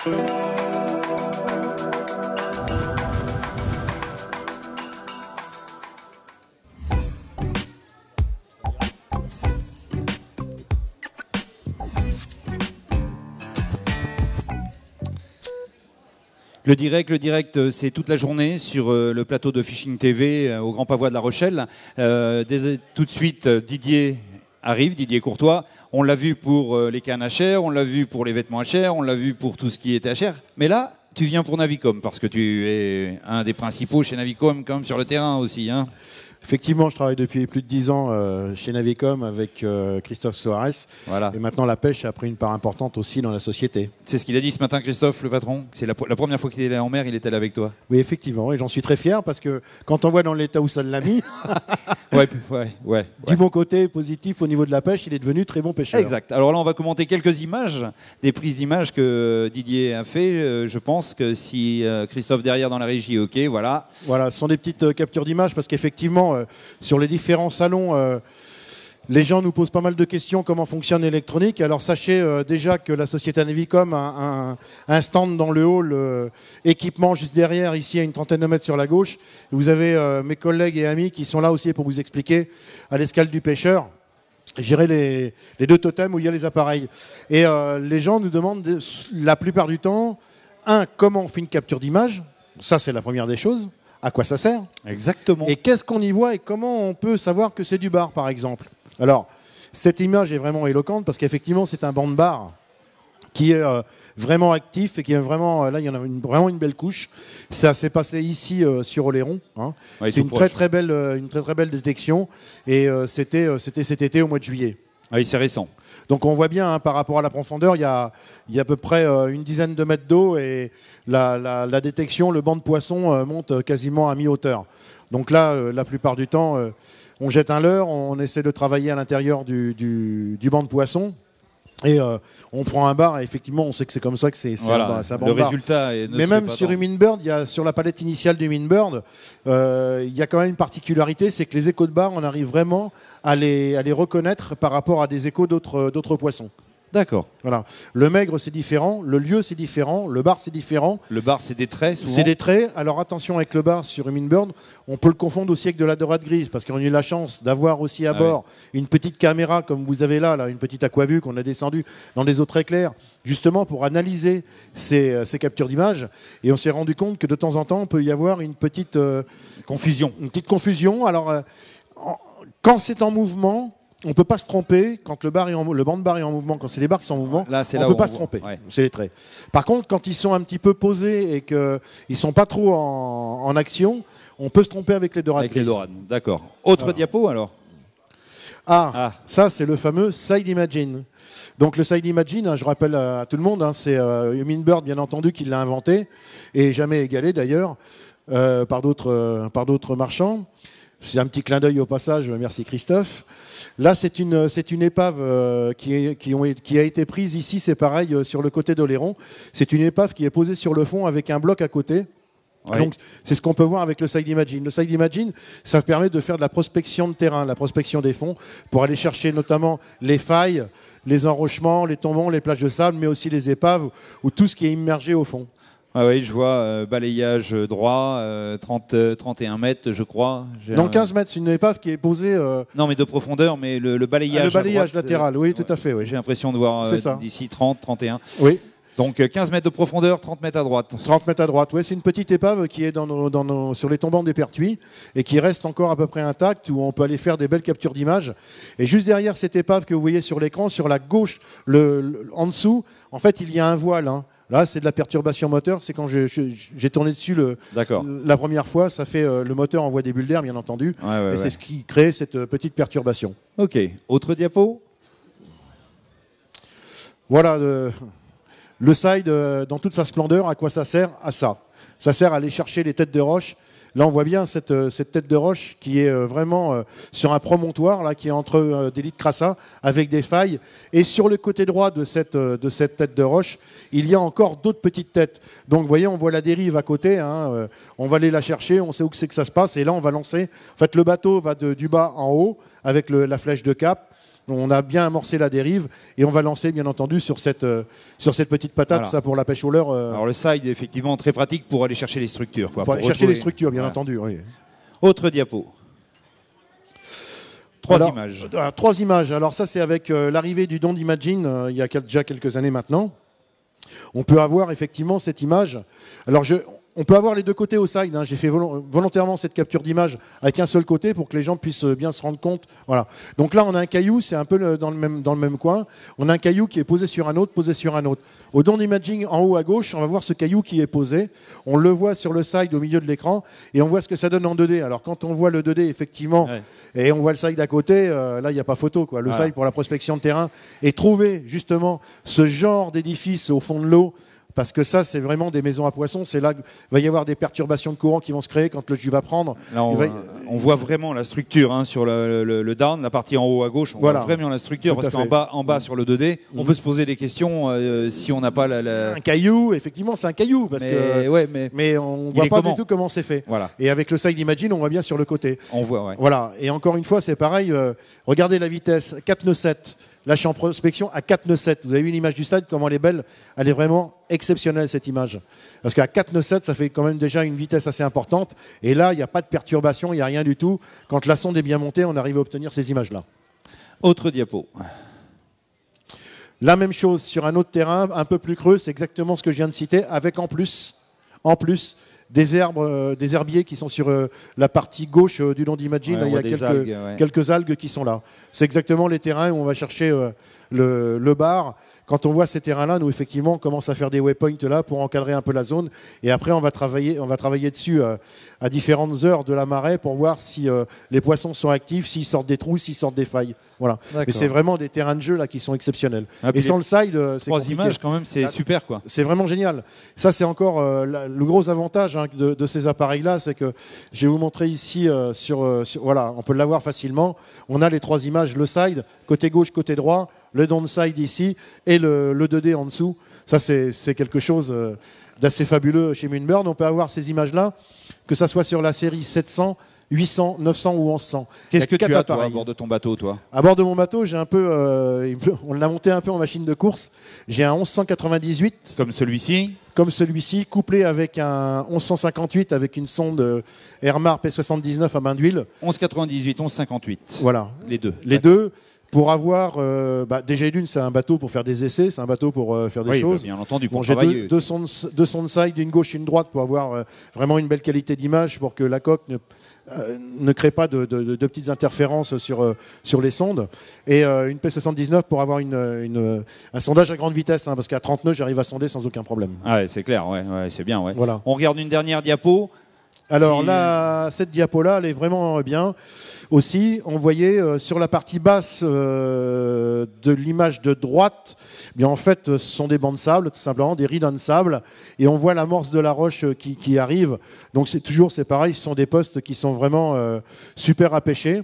Le direct, c'est toute la journée sur le plateau de Fishing TV au Grand Pavois de La Rochelle. Tout de suite, Didier arrive, Didier Courtois. On l'a vu pour les cannes HR, on l'a vu pour les vêtements HR, on l'a vu pour tout ce qui était HR. Mais là, tu viens pour Navicom parce que tu es un des principaux chez Navicom quand même sur le terrain aussi, hein. Effectivement, je travaille depuis plus de 10 ans chez Navicom avec Christophe Soares. Voilà. Et maintenant, la pêche a pris une part importante aussi dans la société. C'est ce qu'il a dit ce matin, Christophe, le patron. C'est la première fois qu'il est là en mer, il était là avec toi. Oui, effectivement, et j'en suis très fier parce que quand on voit dans l'état où ça l'a mis, ouais. du bon côté positif au niveau de la pêche, il est devenu très bon pêcheur. Exact. Alors là, on va commenter quelques images, des prises d'images que Didier a fait. Je pense que si Christophe derrière dans la régie, ok, voilà. Voilà, ce sont des petites captures d'images parce qu'effectivement, sur les différents salons, les gens nous posent pas mal de questions comment fonctionne l'électronique. Alors sachez déjà que la société Navicom a un stand dans le hall, équipement juste derrière, ici à une trentaine de mètres sur la gauche. Vous avez mes collègues et amis qui sont là aussi pour vous expliquer à l'escale du pêcheur. Gérer les deux totems où il y a les appareils. Et les gens nous demandent la plupart du temps, comment on fait une capture d'image. Ça, c'est la première des choses. À quoi ça sert? Exactement. Et qu'est-ce qu'on y voit et comment on peut savoir que c'est du bar, par exemple? Alors, cette image est vraiment éloquente parce qu'effectivement, c'est un banc de bar qui est vraiment actif et qui est vraiment... là, il y en a vraiment une belle couche. Ça s'est passé ici sur Oléron. Hein. Ouais, c'est une très très belle détection et c'était cet été au mois de juillet. Oui, c'est récent. Donc on voit bien, par rapport à la profondeur, il y a à peu près une dizaine de mètres d'eau et la détection, le banc de poisson monte quasiment à mi-hauteur. Donc là, la plupart du temps, on jette un leurre, on essaie de travailler à l'intérieur du banc de poisson. Et on prend un bar et effectivement on sait que c'est comme ça que c'est voilà, un banc le de bar. résultat est, mais même sur Huminbird, sur la palette initiale du Huminbird, il y a quand même une particularité, c'est que les échos de bar, on arrive vraiment à les reconnaître par rapport à des échos d'autres poissons. D'accord. Voilà. Le maigre c'est différent, le lieu c'est différent, le bar c'est différent. Le bar c'est des traits souvent. C'est des traits. Alors attention avec le bar sur Huminbird, on peut le confondre aussi avec de la dorade grise parce qu'on a eu la chance d'avoir aussi à bord une petite caméra comme vous avez là, une petite aquavue qu'on a descendue dans des eaux très claires justement pour analyser ces captures d'images et on s'est rendu compte que de temps en temps on peut y avoir une petite confusion. Une petite confusion. Alors quand c'est en mouvement, on ne peut pas se tromper quand le banc de bar est en mouvement, quand c'est les bars qui sont en mouvement, là, on ne peut pas se tromper. Ouais. C'est les traits. Par contre, quand ils sont un petit peu posés et qu'ils ne sont pas trop en action, on peut se tromper avec les dorades. Avec les dorades, d'accord. Autre diapo alors. Ça c'est le fameux Side Imagine. Donc le Side Imagine, je rappelle à tout le monde, c'est Huminbird bien entendu qui l'a inventé et jamais égalé d'ailleurs par d'autres marchands. C'est un petit clin d'œil au passage, merci Christophe. Là, c'est une épave qui a été prise ici, c'est pareil sur le côté d'Oléron. C'est une épave qui est posée sur le fond avec un bloc à côté. Ouais. Donc, c'est ce qu'on peut voir avec le Side Imagine. Le Side Imagine, ça permet de faire de la prospection de terrain, la prospection des fonds, pour aller chercher notamment les failles, les enrochements, les tombants, les plages de sable, mais aussi les épaves ou tout ce qui est immergé au fond. Ah oui, je vois balayage droit, 31 mètres, je crois. Donc 15 mètres, c'est une épave qui est posée... Non, mais de profondeur, mais le balayage... le balayage droite, latéral, oui, tout à fait. Oui. J'ai l'impression de voir d'ici 30, 31. Oui. Donc 15 mètres de profondeur, 30 mètres à droite. 30 mètres à droite, oui. C'est une petite épave qui est sur les tombants des Pertuis et qui reste encore à peu près intacte, où on peut aller faire des belles captures d'images. Et juste derrière cette épave que vous voyez sur l'écran, sur la gauche, en dessous, en fait, il y a un voile, hein. Là, c'est de la perturbation moteur. C'est quand j'ai tourné dessus la première fois. Ça fait le moteur envoie des bulles d'air, bien entendu. Et c'est ce qui crée cette petite perturbation. Ok. Autre diapo. Voilà le side dans toute sa splendeur. À quoi ça sert? À ça. Ça sert à aller chercher les têtes de roche. Là, on voit bien cette tête de roche qui est vraiment sur un promontoire là, qui est entre des lits de crassin avec des failles. Et sur le côté droit de cette tête de roche, il y a encore d'autres petites têtes. Donc, vous voyez, on voit la dérive à côté. Hein, on va aller la chercher, on sait où c'est que ça se passe. Et là, on va lancer. En fait, le bateau va du bas en haut avec la flèche de cap. On a bien amorcé la dérive et on va lancer, bien entendu, sur cette petite patate, ça pour la pêche au leurre. Alors le side est effectivement très pratique pour aller chercher les structures. Pour aller chercher les structures, bien entendu. Oui. Autre diapo. Trois images. Alors ça, c'est avec l'arrivée du Don't Imagine, il y a déjà quelques années maintenant. On peut avoir effectivement cette image. Alors on peut avoir les deux côtés au side. J'ai fait volontairement cette capture d'image avec un seul côté pour que les gens puissent bien se rendre compte. Voilà. Donc là, on a un caillou, c'est un peu dans le même coin. On a un caillou qui est posé sur un autre, posé sur un autre. Au Don't Imagine, en haut à gauche, on va voir ce caillou qui est posé. On le voit sur le side au milieu de l'écran et on voit ce que ça donne en 2D. Alors quand on voit le 2D, effectivement, et on voit le side à côté, là, il n'y a pas photo, quoi. Le side pour la prospection de terrain et trouver justement ce genre d'édifice au fond de l'eau. Parce que ça, c'est vraiment des maisons à poissons. C'est là qu'il va y avoir des perturbations de courant qui vont se créer quand le jus va prendre. Là, on voit vraiment la structure sur le down, la partie en haut à gauche. On voit vraiment la structure parce qu'en bas sur le 2D, on peut se poser des questions si on n'a pas un caillou. Effectivement, c'est un caillou parce mais on ne voit pas du tout comment c'est fait. Voilà. Et avec le side imagine, on voit bien sur le côté. On voit. Voilà. Et encore une fois, c'est pareil. Regardez la vitesse, 4 nœuds 7. Là, je suis en prospection à 4 nœuds 7. Vous avez vu l'image du stade, comment elle est belle. Elle est vraiment exceptionnelle, cette image. Parce qu'à 4 nœuds 7, ça fait quand même déjà une vitesse assez importante. Et là, il n'y a pas de perturbation, il n'y a rien du tout. Quand la sonde est bien montée, on arrive à obtenir ces images-là. Autre diapo. La même chose sur un autre terrain, un peu plus creux. C'est exactement ce que je viens de citer, avec en plus des herbiers qui sont sur la partie gauche du Don't Imagine. Il y a quelques algues qui sont là. C'est exactement les terrains où on va chercher le bar. Quand on voit ces terrains-là, nous, effectivement, on commence à faire des waypoints là pour encadrer un peu la zone. Et après, on va travailler dessus à différentes heures de la marée pour voir si les poissons sont actifs, s'ils sortent des trous, s'ils sortent des failles. Voilà. Mais c'est vraiment des terrains de jeu là qui sont exceptionnels. Et sans le side, c'est trois images quand même, c'est super quoi. C'est vraiment génial. Ça, c'est encore le gros avantage de ces appareils-là, c'est que je vais vous montrer ici voilà, on peut l'avoir facilement. On a les trois images, le side, côté gauche, côté droit, le downside ici et le 2D en dessous. Ça, c'est quelque chose d'assez fabuleux chez Moonbird. On peut avoir ces images-là, que ça soit sur la série 700, 800, 900 ou 1100. Qu'est-ce que tu as toi, à bord de ton bateau, toi? À bord de mon bateau, j'ai un peu, on l'a monté un peu en machine de course. J'ai un 1198. Comme celui-ci, couplé avec un 1158 avec une sonde Airmar P79 à main d'huile. 1198, 1158. Voilà. Les deux. Les deux. Pour avoir, déjà d'une, c'est un bateau pour faire des essais, c'est un bateau pour faire des choses. Bien entendu, pour j'ai travailler. deux sondes side, une gauche et une droite pour avoir vraiment une belle qualité d'image, pour que la coque ne crée pas de petites interférences sur les sondes. Et une P79 pour avoir un sondage à grande vitesse, parce qu'à 30 nœuds, j'arrive à sonder sans aucun problème. Ah, c'est clair, c'est bien. Voilà. On regarde une dernière diapo. Alors là, cette diapo-là, elle est vraiment bien. Aussi, on voyait sur la partie basse de l'image de droite, bien en fait, ce sont des bancs de sable, tout simplement, des ridans de sable, et on voit l'amorce de la roche qui arrive. Donc c'est pareil, ce sont des postes qui sont vraiment super à pêcher.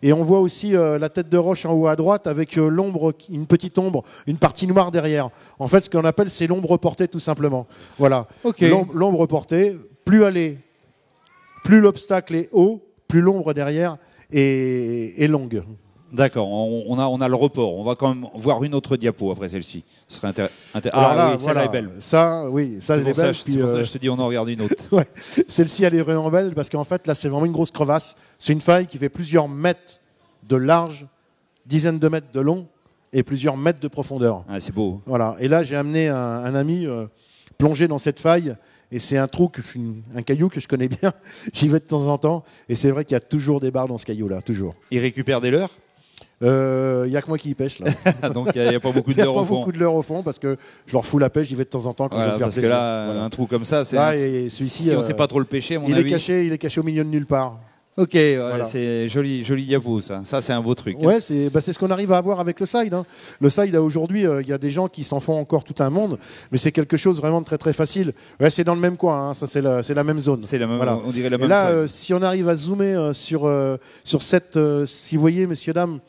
Et on voit aussi la tête de roche en haut à droite avec l'ombre, une petite ombre, une partie noire derrière. En fait, ce qu'on appelle, c'est l'ombre portée, tout simplement. Voilà. Okay. L'ombre portée, plus l'obstacle est haut, plus l'ombre derrière est longue. D'accord, on a le report. On va quand même voir une autre diapo après celle-ci. Ce serait intéressant. Celle-là est belle. Ça, oui, ça est belle. C'est pour ça que je te dis, on en regarde une autre. Ouais. Celle-ci, elle est vraiment belle parce qu'en fait, là, c'est vraiment une grosse crevasse. C'est une faille qui fait plusieurs mètres de large, dizaines de mètres de long et plusieurs mètres de profondeur. Ah, c'est beau. Voilà. Et là, j'ai amené un ami plonger dans cette faille. Et c'est un caillou que je connais bien. J'y vais de temps en temps. Et c'est vrai qu'il y a toujours des barres dans ce caillou-là, toujours. Il récupère des leurres? Il n'y a que moi qui y pêche, là. Donc il n'y a pas beaucoup de leurres au fond. Il n'y a pas beaucoup de leurres au fond parce que je leur fous la pêche, j'y vais de temps en temps quand je veux faire parce plaisir. Que là, un trou comme ça, c'est. Si on ne sait pas trop le pêcher, à mon avis. Il est caché au milieu de nulle part. Ok, voilà. C'est joli diapo ça. Ça, c'est un beau truc. Ouais, c'est ce qu'on arrive à avoir avec le side. Le side, aujourd'hui, il y a des gens qui s'en font encore tout un monde, mais c'est quelque chose vraiment de très très facile. Ouais, c'est dans le même coin, ça c'est la même zone. C'est la même, voilà. On dirait la même. Et là, si on arrive à zoomer sur cette, si vous voyez, messieurs dames,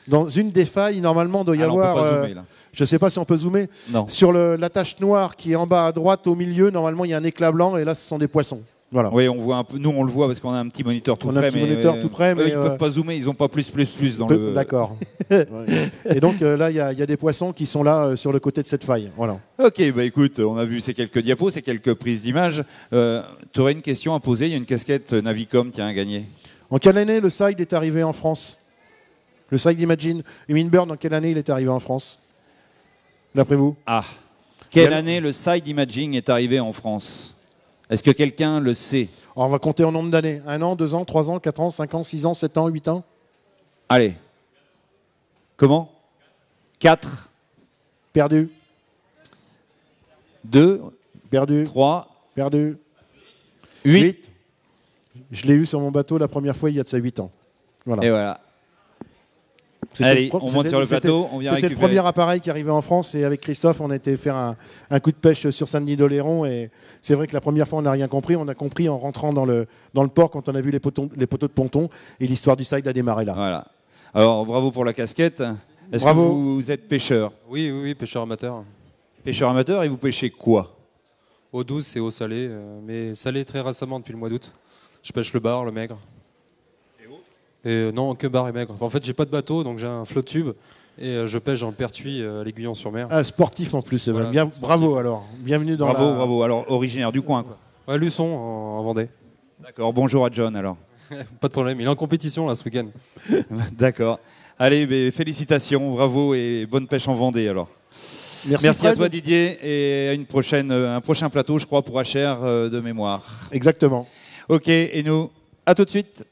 dans une des failles, normalement, doit y avoir. On peut pas zoomer, là. Je ne sais pas si on peut zoomer. Non. Sur la tache noire qui est en bas à droite, au milieu, normalement, il y a un éclat blanc, et là, ce sont des poissons. Voilà. Oui, on voit un peu, nous on le voit parce qu'on a un petit moniteur tout On a près. un petit moniteur tout près, mais eux, ils peuvent pas zoomer, ils n'ont pas plus dans le. D'accord. Et donc là, il y a des poissons qui sont là sur le côté de cette faille. Voilà. Ok, bah écoute, on a vu ces quelques diapos, ces quelques prises d'images. Tu aurais une question à poser? Il y a une casquette Navicom, tiens, à gagner. En quelle année le Side est arrivé en France? Le Side Imagine Humminbird, en quelle année il est arrivé en France? D'après vous? Ah. Quelle année le Side Imaging est arrivé en France? Est-ce que quelqu'un le sait? Alors, on va compter en nombre d'années. 1 an, 2 ans, 3 ans, 4 ans, 5 ans, 6 ans, 7 ans, 8 ans? Allez. Comment? 4. Perdu. 2. Perdu. 3. Perdu. 8. Je l'ai eu sur mon bateau la première fois il y a de ça 8 ans. Voilà. Et voilà. Allez, on monte sur le plateau, on vient récupérer. C'était le premier appareil qui arrivait en France et avec Christophe, on a été faire un coup de pêche sur Saint-Denis-d'Oléron et c'est vrai que la première fois, on n'a rien compris. On a compris en rentrant dans le port quand on a vu les poteaux de ponton et l'histoire du Side a démarré là. Voilà. Alors, bravo pour la casquette. Est-ce que vous êtes pêcheur? Oui, pêcheur amateur. Pêcheur amateur, et vous pêchez quoi? Eau douce et eau salée, mais salée très récemment depuis le mois d'août. Je pêche le bar, le maigre. Et non, que bar et maigre. En fait, j'ai pas de bateau, donc j'ai un flot tube et je pêche dans le Pertuis à l'Aiguillon-sur-Mer. Ah, sportif en plus, voilà, bien, bravo alors. Bienvenue dans Bravo. Alors, originaire du coin, quoi. Ouais, Luçon, en Vendée. D'accord, bonjour à John, alors. Pas de problème, il est en compétition là ce week-end. D'accord. Allez, félicitations, bravo et bonne pêche en Vendée, alors. Merci à toi, Didier, et à un prochain plateau, je crois, pour HR de mémoire. Exactement. Ok, et nous, à tout de suite.